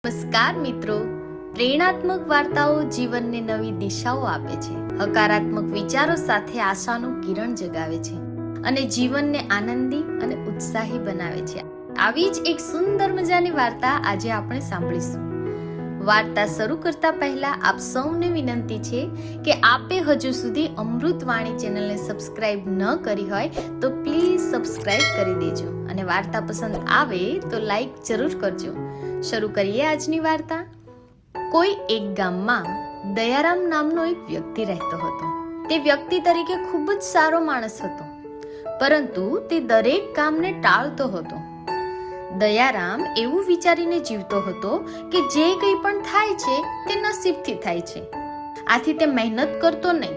નમસ્કાર મિત્રો, પ્રેરણાત્મક વાર્તાઓ જીવનને નવી દિશાઓ આપે છે, હકારાત્મક વિચારો સાથે આશાનું કિરણ જગાવે છે અને જીવનને આનંદી અને ઉત્સાહી બનાવે છે. આવી જ એક સુંદર મજાની વાર્તા આજે આપણે સાંભળીશું. વાર્તા શરૂ કરતા પહેલા આપ સૌને વિનંતી છે કે આપે હજુ સુધી અમૃતવાણી ચેનલને સબસ્ક્રાઇબ ન કરી હોય તો પ્લીઝ સબસ્ક્રાઇબ કરી દેજો અને વાર્તા પસંદ આવે તો લાઈક જરૂર કરજો. શરૂ કરીએ આજની વાર્તા. કોઈ એક ગામમાં દયારામ નામનો એક વ્યક્તિ રહેતો હતો. તે વ્યક્તિ તરીકે ખૂબ જ સારો માણસ હતો, પરંતુ તે દરેક કામને ટાળતો હતો. દયારામ એવું વિચારીને જીવતો હતો કે જે કંઈ પણ થાય છે તે નસીબથી થાય છે, આથી તે મહેનત કરતો નહીં.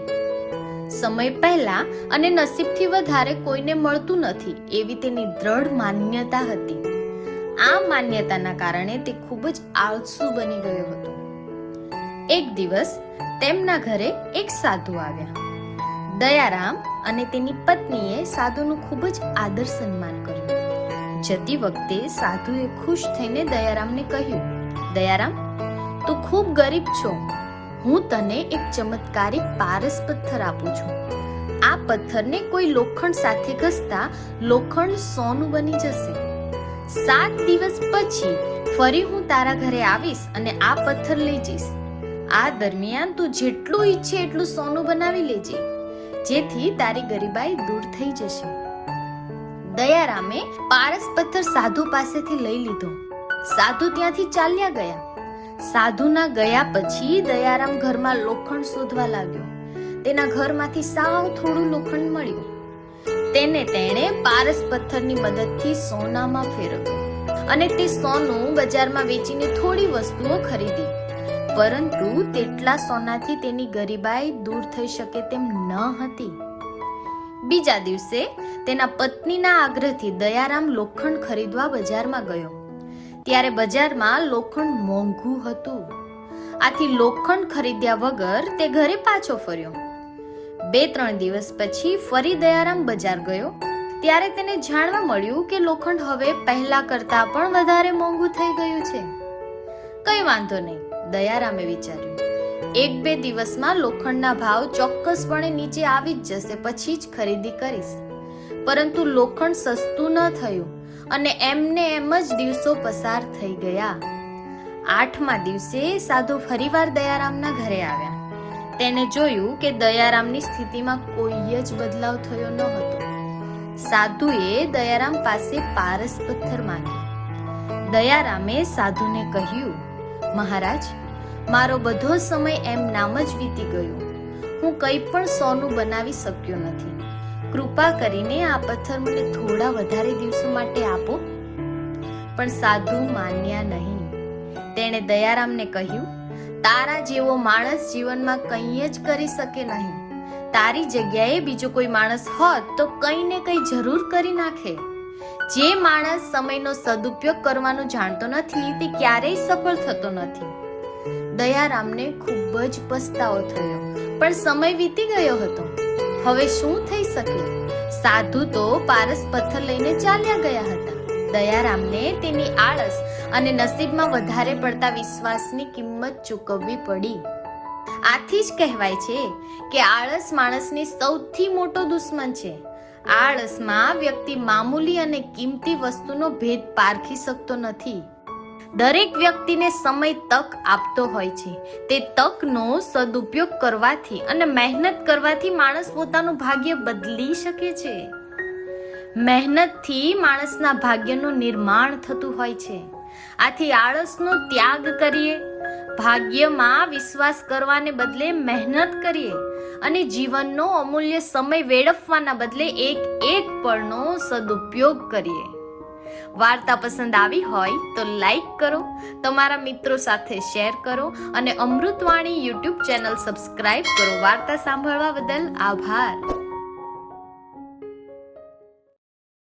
સમય પહેલા અને નસીબથી વધારે કોઈને મળતું નથી એવી તેની દ્રઢ માન્યતા હતી. આ માન્યતાના કારણે તે ખૂબ જ આળસુ બની ગયો હતો. એક દિવસ તેમના ઘરે એક સાધુ આવ્યા. દયારામ અને તેની પત્નીએ સાધુનું ખૂબ જ આદર સન્માન કર્યું. જતી વખતે સાધુએ ખુશ થઈને દયારામને કહ્યું, દયારામ, તું ખૂબ ગરીબ છો. હું તને એક ચમત્કારિક પારસ પથ્થર આપું છું. આ પથ્થરને કોઈ લોખંડ સાથે ઘસતા લોખંડ સોનું બની જશે. 7 દિવસ પછી ફરી હું તારા ઘરે આવીશ અને આ પથ્થર લઈ જઈશ. આ દરમિયાન તું જેટલું ઈચ્છે એટલું સોનું બનાવી લેજે, જેથી તારી ગરીબાઈ દૂર થઈ જશે. દયારામે પારસ પથ્થર સાધુ પાસેથી લઈ લીધો. સાધુ ત્યાંથી ચાલ્યા ગયા. સાધુના ગયા પછી દયારામ ઘરમાં લોખંડ શોધવા લાગ્યો. તેના ઘરમાંથી સાવ થોડું લોખંડ મળ્યું. તેણે પારસ પથ્થરની મદદથી સોનામાં ફેરવ્યું અને તે સોનું બજારમાં વેચીને થોડી વસ્તુઓ ખરીદી. પરંતુ તેટલા સોનાથી તેની ગરીબાઈ દૂર થઈ શકે તેમ ન હતી. બીજા દિવસે તેના પત્નીના આગ્રહથી દયારામ લોખંડ ખરીદવા બજારમાં ગયો. ત્યારે બજારમાં લોખંડ મોંઘું હતું, આથી લોખંડ ખરીદ્યા વગર તે ઘરે પાછો ફર્યો. 2-3 દિવસ પછી ફરી દયારામ બજાર ગયો. ત્યારે તેને જાણવા મળ્યું કે લોખંડ હવે પહેલા કરતા પણ વધારે મોંઘું થઈ ગયું છે. કઈ વાંધો નહીં, દયારામે વિચાર્યું. 1-2 દિવસમાં લોખંડના ભાવ ચોક્કસપણે નીચે આવી જ જશે, પછી જ ખરીદી કરીશ. પરંતુ લોખંડ સસ્તું ન થયું અને એમને એમ જ દિવસો પસાર થઈ ગયા. 8મા દિવસે સાધુ ફરીવાર દયારામના ઘરે આવ્યા. તેને જોયું કે દયારામની સ્થિતિમાં કોઈ જ બદલાવ થયો ન હતો. સાધુએ દયારામ પાસે પારસ પથ્થર માંગ્યો. દયારામે સાધુને કહ્યું, મહારાજ, મારો બધો સમય એમ નામ જ વીતી ગયો. હું કંઈ પણ સોનું બનાવી શક્યો નથી. કૃપા કરીને આ પથ્થર મને થોડા વધારે દિવસો માટે આપો. પણ સાધુ માન્યા નહીં. તેણે દયારામને કહ્યું, તારા જેવો માણસ જીવનમાં કંઈ જ કરી શકે નહીં. તારી જગ્યાએ બીજો કોઈ માણસ હોત તો કંઈ ને કંઈ જરૂર કરી નાખે. જે માણસ સમયનો સદુપયોગ કરવાનું જાણતો નથી તે ક્યારેય સફળ થતો નથી. દયારામને ખૂબ જ પસ્તાવો થયો, પણ સમય વીતી ગયો હતો. હવે શું થઈ શકે? સાધુ તો પારસ પથ્થર લઈને ચાલ્યા ગયા હતા. દયારામને તેની આળસ અને નસીબમાં વધારે પડતા વિશ્વાસની કિંમત ચૂકવવી પડી. આથી જ કહેવાય છે કે આળસ માણસની સૌથી મોટો દુશ્મન છે. આળસમાં વ્યક્તિ મામૂલી અને કિંમતી વસ્તુનો ભેદ પારખી શકતો નથી. દરેક વ્યક્તિને સમય તક આપતો હોય છે. તે તકનો સદુપયોગ કરવાથી અને મહેનત કરવાથી માણસ પોતાનું ભાગ્ય બદલી શકે છે. મહેનતથી માણસના ભાગ્યનું નિર્માણ થતું હોય છે. આથી આળસનો ત્યાગ કરીએ, ભાગ્યમાં વિશ્વાસ કરવાને બદલે મહેનત કરીએ અને જીવનનો અમૂલ્ય સમય વેડફવાના બદલે એક પળનો સદુપયોગ કરીએ. વાર્તા પસંદ આવી હોય તો લાઈક કરો, તમારા મિત્રો સાથે શેર કરો અને અમૃતવાણી YouTube ચેનલ સબસ્ક્રાઇબ કરો. વાર્તા સાંભળવા બદલ આભાર.